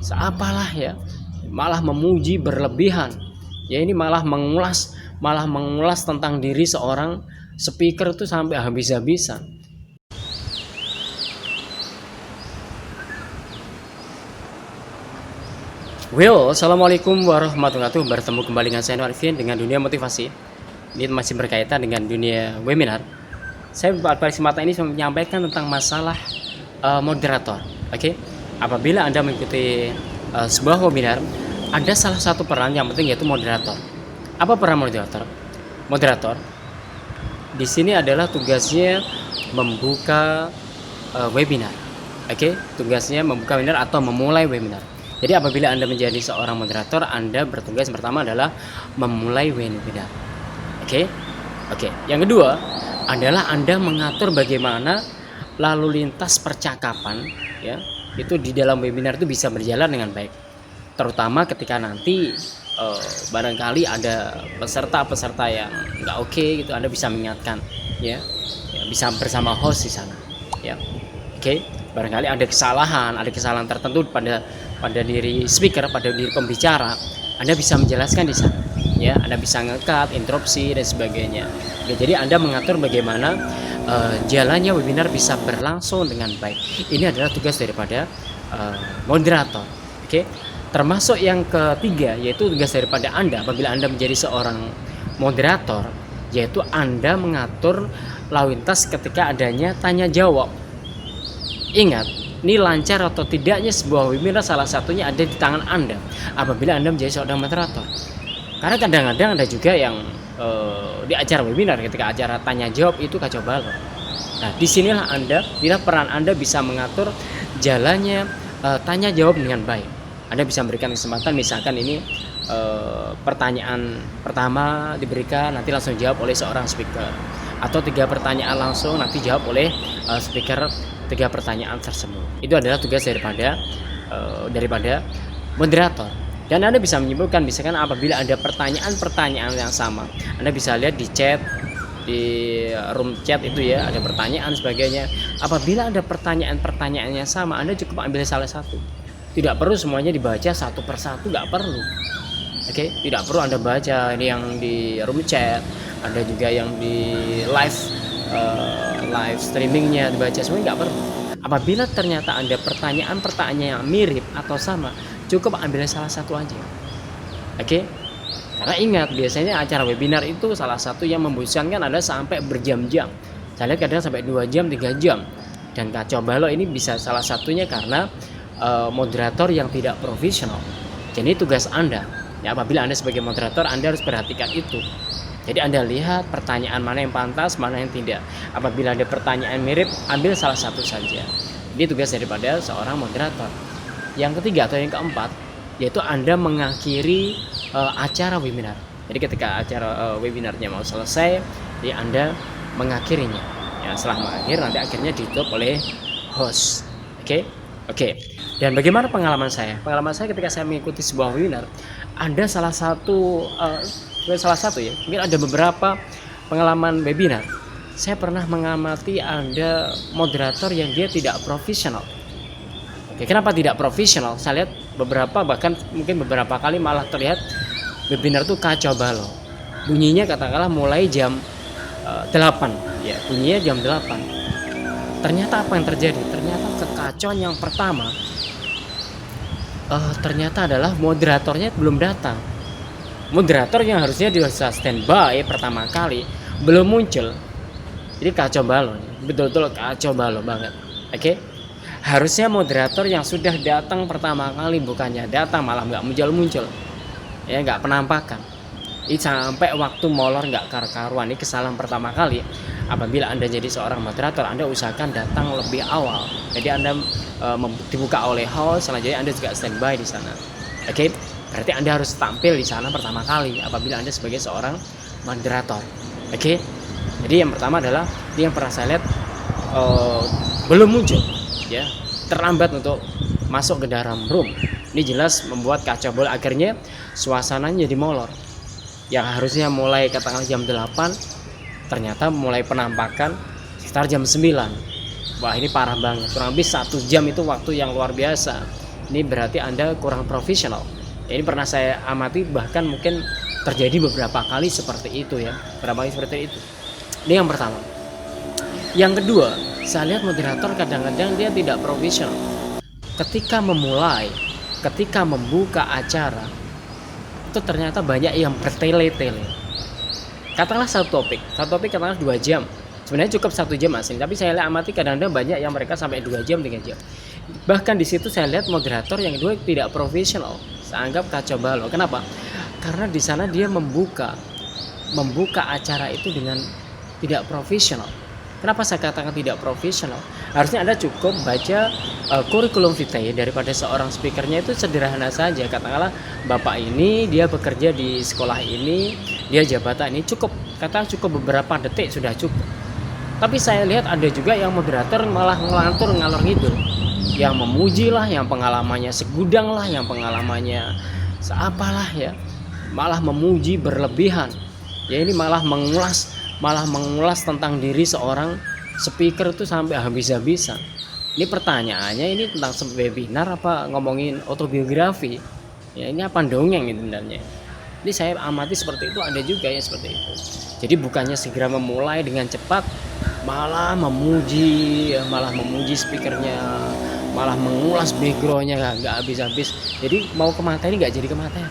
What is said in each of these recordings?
seapalah ya, malah memuji berlebihan. Ya ini malah mengulas tentang diri seorang speaker itu sampai habis-habisan. Assalamualaikum warahmatullahi wabarakatuh. Bertemu kembali dengan saya Arifin dengan dunia motivasi. Ini masih berkaitan dengan dunia webinar. Saya pada kesempatan ini menyampaikan tentang masalah moderator. Oke, apabila Anda mengikuti sebuah webinar, ada salah satu peran yang penting yaitu moderator. Apa peran moderator? Moderator di sini adalah tugasnya membuka webinar. Oke, tugasnya membuka webinar atau memulai webinar. Jadi apabila Anda menjadi seorang moderator, Anda bertugas pertama adalah memulai webinar. Oke. Yang kedua adalah Anda mengatur bagaimana lalu lintas percakapan ya, itu di dalam webinar itu bisa berjalan dengan baik. Terutama ketika nanti barangkali ada peserta yang nggak oke gitu, Anda bisa mengingatkan ya, bisa bersama host di sana ya. Oke. Barangkali ada kesalahan tertentu pada diri speaker, pada diri pembicara, Anda bisa menjelaskan di sana ya, Anda bisa nge-cut, interupsi dan sebagainya. Oke, jadi Anda mengatur bagaimana jalannya webinar bisa berlangsung dengan baik. Ini adalah tugas daripada moderator. Oke. Termasuk yang ketiga yaitu tugas daripada Anda apabila Anda menjadi seorang moderator, yaitu Anda mengatur lalu lintas ketika adanya tanya jawab. Ingat, ini lancar atau tidaknya sebuah webinar salah satunya ada di tangan Anda apabila Anda menjadi seorang moderator. Karena kadang-kadang ada juga yang di acara webinar ketika acara tanya jawab itu kacau balau. Nah, disinilah peran Anda bisa mengatur jalannya tanya jawab dengan baik. Anda bisa memberikan kesempatan, misalkan ini pertanyaan pertama diberikan, nanti langsung jawab oleh seorang speaker, atau 3 pertanyaan langsung nanti jawab oleh speaker 3 pertanyaan tersebut. Itu adalah tugas daripada moderator. Dan Anda bisa menyimpulkan, misalkan apabila ada pertanyaan yang sama, Anda bisa lihat di chat, di room chat itu ya, ada pertanyaan sebagainya. Apabila ada pertanyaan yang sama, Anda cukup ambil salah satu. Tidak perlu semuanya dibaca satu persatu, nggak perlu. Oke, tidak perlu Anda baca ini yang di room chat, ada juga yang di live streamingnya dibaca semuanya, nggak perlu. Apabila ternyata ada pertanyaan yang mirip atau sama, cukup ambil salah satu aja. Oke. Karena ingat, biasanya acara webinar itu salah satu yang membosankan Anda sampai berjam-jam. Saya lihat kadang sampai 2 jam, 3 jam. Dan kacau balau ini bisa salah satunya karena moderator yang tidak profesional. Jadi tugas Anda ya, apabila Anda sebagai moderator, Anda harus perhatikan itu. Jadi Anda lihat pertanyaan mana yang pantas, mana yang tidak. Apabila ada pertanyaan mirip, ambil salah satu saja. Ini tugas daripada seorang moderator. Yang ketiga atau yang keempat, yaitu Anda mengakhiri acara webinar. Jadi ketika acara webinarnya mau selesai, ya Anda mengakhirinya. Ya, setelah mengakhir nanti akhirnya ditutup oleh host. Oke. Dan bagaimana pengalaman saya? Pengalaman saya ketika saya mengikuti sebuah webinar, ada salah satu ya, mungkin ada beberapa pengalaman webinar. Saya pernah mengamati ada moderator yang dia tidak profesional. Oke, kenapa tidak profesional? Saya lihat bahkan mungkin beberapa kali malah terlihat webinar tuh kacau balau. Bunyinya katakanlah mulai jam 8 ya, bunyinya jam 8. Ternyata apa yang terjadi? Ternyata kekacauan yang pertama ternyata adalah moderatornya belum datang. Moderator yang harusnya bisa standby pertama kali belum muncul. Jadi kacau balau, betul-betul kacau balau banget. Oke. Harusnya moderator yang sudah datang pertama kali, bukannya datang malah nggak muncul, ya nggak penampakan. Ini sampai waktu molor nggak karu-karuan. Ini kesalahan pertama kali. Apabila Anda jadi seorang moderator, Anda usahakan datang lebih awal. Jadi Anda dibuka oleh host, selanjutnya Anda juga standby di sana. Oke. Berarti Anda harus tampil di sana pertama kali apabila Anda sebagai seorang moderator. Oke. Jadi yang pertama adalah yang pernah saya lihat belum muncul, ya, terlambat untuk masuk ke dalam room. Ini jelas membuat kacau balau, akhirnya suasananya jadi molor. Yang harusnya mulai katakanlah jam 8, ternyata mulai penampakan sekitar jam 9. Wah, ini parah banget. Kurang lebih 1 jam itu waktu yang luar biasa. ini berarti Anda kurang profesional. Ini pernah saya amati, bahkan mungkin terjadi beberapa kali seperti itu ya, beberapa kali seperti itu. Ini yang pertama. Yang kedua, saya lihat moderator kadang-kadang dia tidak profesional. Ketika memulai, ketika membuka acara, itu ternyata banyak yang bertele-tele. Katakanlah satu topik katakanlah 2 jam. Sebenarnya cukup 1 jam asli, tapi saya lihat amati kadang-kadang banyak yang mereka sampai 2 jam, 3 jam. Bahkan di situ saya lihat moderator yang kedua tidak profesional. Saya anggap kacau balau. Kenapa? Karena di sana dia membuka acara itu dengan tidak profesional. Kenapa saya katakan tidak profesional? Harusnya Anda cukup baca kurikulum vitae daripada seorang speakernya, itu sederhana saja. Katakanlah Bapak ini dia bekerja di sekolah ini, dia jabatan ini, cukup beberapa detik sudah cukup. Tapi saya lihat ada juga yang moderator malah ngelantur ngalor ngidul, yang memuji lah, yang pengalamannya segudang lah, yang pengalamannya seapalah ya, malah memuji berlebihan. Ya ini malah mengulas tentang diri seorang speaker itu sampai habis-habisan. Ini pertanyaannya, ini tentang webinar apa ngomongin autobiografi? Ya ini apa dongeng ini sebenarnya? Ini saya amati seperti itu, ada juga ya seperti itu. Jadi bukannya segera memulai dengan cepat, malah memuji speakernya, malah mengulas backgroundnya nggak habis-habis. Jadi mau ke materi nggak jadi ke materi.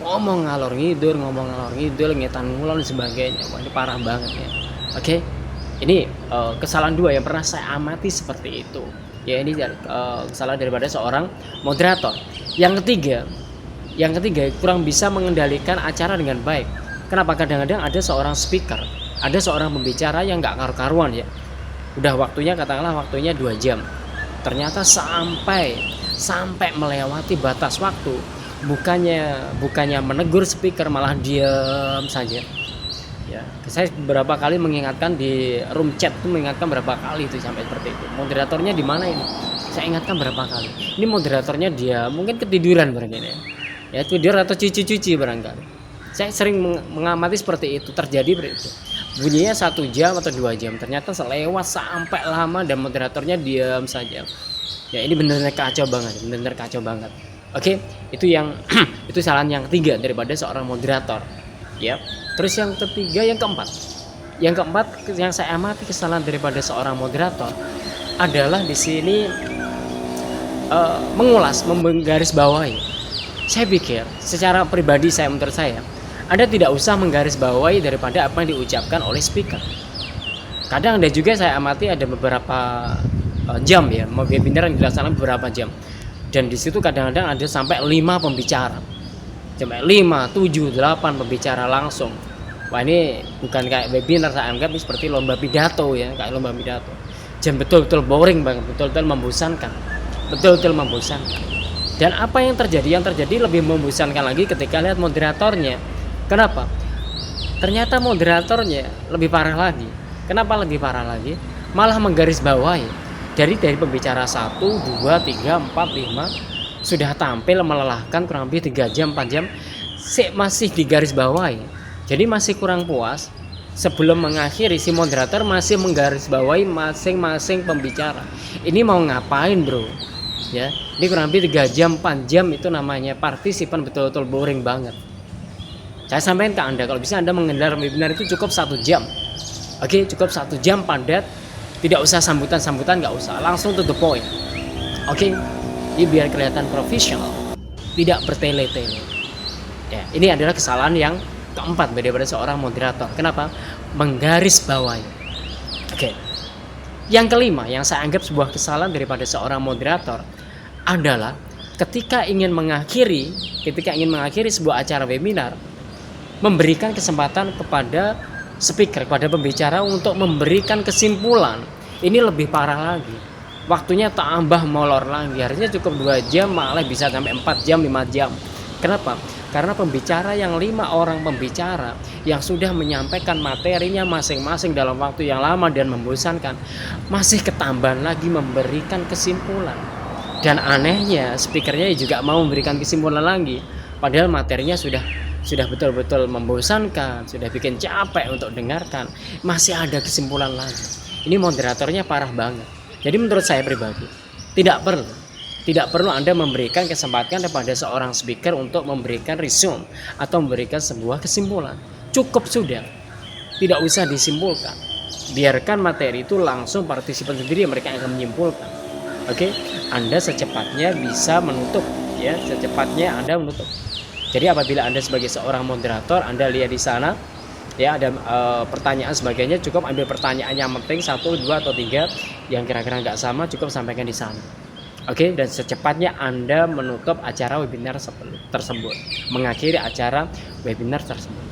Ngomong ngalor ngidul, ngetan ngulon dan sebagainya. Wah, ini parah banget ya. Oke. Ini kesalahan 2 yang pernah saya amati seperti itu. Ya ini kesalahan daripada seorang moderator. Yang ketiga kurang bisa mengendalikan acara dengan baik. Kenapa? Kadang-kadang ada seorang speaker, ada seorang pembicara yang nggak karu-karuan ya. Udah waktunya 2 jam. Ternyata sampai melewati batas waktu. Bukannya menegur speaker, malah diam saja. Ya, saya beberapa kali mengingatkan di room chat itu, mengingatkan berapa kali itu sampai seperti itu. Moderatornya di mana ini? Saya ingatkan berapa kali. Ini moderatornya dia mungkin ketiduran barangkali. Ya tidur atau cuci barangkali. Saya sering mengamati seperti itu, terjadi seperti itu. Bunyinya 1 jam atau 2 jam, ternyata selewat sampai lama dan moderatornya diam saja. Ya ini benar-benar kacau banget. Oke, itu itu kesalahan yang ketiga daripada seorang moderator. Ya. Terus yang ketiga, yang keempat yang saya amati kesalahan daripada seorang moderator adalah di sini menggarisbawahi. Saya pikir secara pribadi menurut saya, Anda tidak usah menggarisbawahi daripada apa yang diucapkan oleh speaker. Kadang ada juga saya amati ada beberapa jam ya, webinar yang dilaksanakan beberapa jam. Dan di situ kadang-kadang ada sampai 5 pembicara. Sampai 5, 7, 8 pembicara langsung. Wah ini bukan kayak webinar, saya anggap ini seperti lomba pidato ya, kayak lomba pidato. Dan betul-betul boring banget, betul-betul membosankan. Dan apa yang terjadi? Yang terjadi lebih membosankan lagi ketika lihat moderatornya. Kenapa? Ternyata moderatornya lebih parah lagi. Kenapa lebih parah lagi? Malah menggarisbawahi. Dari pembicara 1, 2, 3, 4, 5 sudah tampil melelahkan kurang lebih 3 jam, 4 jam, masih digarisbawahi. Jadi masih kurang puas. Sebelum mengakhiri, si moderator masih menggarisbawahi masing-masing pembicara. Ini mau ngapain bro? Ya, ini kurang lebih 3 jam, 4 jam, itu namanya partisipan betul-betul boring banget. Saya sampaikan ke Anda, kalau bisa Anda mengendalikan webinar itu cukup 1 jam. Oke, cukup 1 jam padat. Tidak usah sambutan, nggak usah, langsung to the point. Oke, ini biar kelihatan profesional, tidak bertele-tele. Ya, ini adalah kesalahan yang keempat daripada seorang moderator. Kenapa? Menggarisbawahi. Oke. Yang kelima, yang saya anggap sebuah kesalahan daripada seorang moderator adalah ketika ingin mengakhiri sebuah acara webinar, memberikan kesempatan kepada speaker, kepada pembicara untuk memberikan kesimpulan. Ini lebih parah lagi. Waktunya tambah molor lagi. Harusnya cukup 2 jam, malah bisa sampai 4 jam, 5 jam. Kenapa? Karena pembicara yang 5 orang pembicara yang sudah menyampaikan materinya masing-masing dalam waktu yang lama dan membosankan, masih ketambahan lagi memberikan kesimpulan. Dan anehnya speakernya juga mau memberikan kesimpulan lagi, padahal materinya sudah betul-betul membosankan, sudah bikin capek untuk dengarkan, masih ada kesimpulan lagi. Ini moderatornya parah banget. Jadi menurut saya pribadi, tidak perlu Tidak perlu Anda memberikan kesempatan kepada seorang speaker untuk memberikan resume atau memberikan sebuah kesimpulan. Cukup sudah. Tidak usah disimpulkan. Biarkan materi itu langsung partisipan sendiri mereka yang akan menyimpulkan. Oke, Anda secepatnya bisa menutup, ya, secepatnya Anda menutup. Jadi apabila Anda sebagai seorang moderator, Anda lihat di sana, ya, ada pertanyaan sebagainya, cukup ambil pertanyaan yang penting 1, 2 atau 3 yang kira-kira nggak sama, cukup sampaikan di sana. Oke, dan secepatnya Anda menutup acara webinar tersebut, mengakhiri acara webinar tersebut.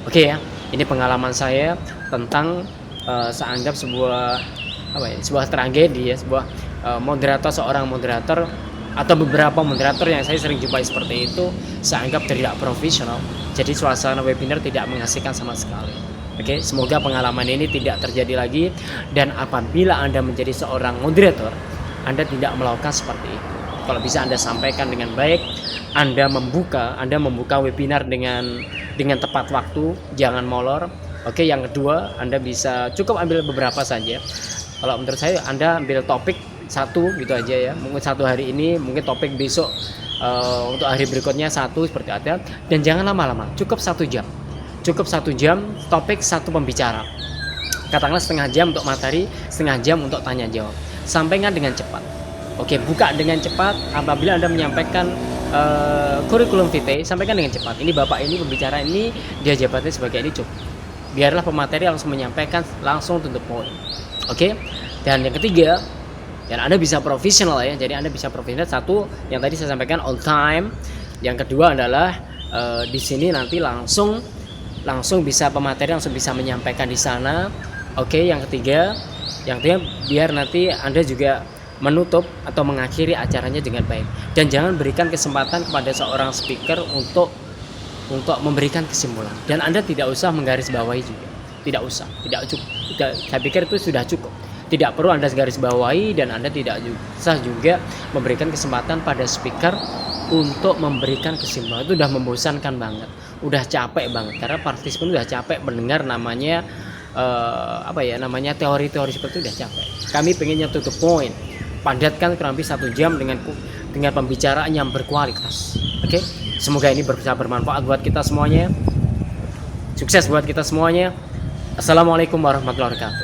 Oke ya, ini pengalaman saya tentang saya anggap sebuah tragedi ya, seorang moderator atau beberapa moderator yang saya sering jumpai seperti itu, saya anggap tidak profesional. Jadi suasana webinar tidak mengasihkan sama sekali. Oke, semoga pengalaman ini tidak terjadi lagi, dan apabila Anda menjadi seorang moderator, Anda tidak melakukan seperti itu. Kalau bisa Anda sampaikan dengan baik, Anda membuka webinar dengan tepat waktu, jangan molor. Oke, yang kedua, Anda bisa cukup ambil beberapa saja. Kalau menurut saya, Anda ambil topik satu gitu aja ya. Mungkin satu hari ini, mungkin topik besok, untuk hari berikutnya satu, seperti ada. Dan jangan lama-lama, cukup 1 jam. Cukup 1 jam, topik satu pembicara. Katakanlah setengah jam untuk materi, setengah jam untuk tanya jawab. Sampaikan dengan cepat. Oke, buka dengan cepat. Apabila Anda menyampaikan kurikulum vitae, sampaikan dengan cepat. Ini Bapak ini pembicara ini, dia jabatannya sebagai ini, cukup. Biarlah pemateri langsung menyampaikan langsung to the point. Oke. Dan yang ketiga, dan Anda bisa profesional ya. Jadi Anda bisa profesional. Satu, yang tadi saya sampaikan on time. Yang kedua adalah di sini nanti langsung bisa pemateri langsung bisa menyampaikan di sana. Oke, yang ketiga biar nanti Anda juga menutup atau mengakhiri acaranya dengan baik. Dan jangan berikan kesempatan kepada seorang speaker untuk memberikan kesimpulan. Dan Anda tidak usah menggarisbawahi juga. Tidak usah, tidak cukup. Saya pikir itu sudah cukup. Tidak perlu Anda garisbawahi, dan Anda tidak usah juga memberikan kesempatan pada speaker untuk memberikan kesimpulan. Itu udah membosankan banget. Udah capek banget, karena partisipan udah capek mendengar namanya teori-teori seperti itu, udah capek. Kami pengennya to the point, padatkan kurang lebih 1 jam dengan pembicaraan yang berkualitas. Oke, semoga ini bisa bermanfaat buat kita semuanya. Sukses buat kita semuanya. Assalamualaikum warahmatullahi wabarakatuh.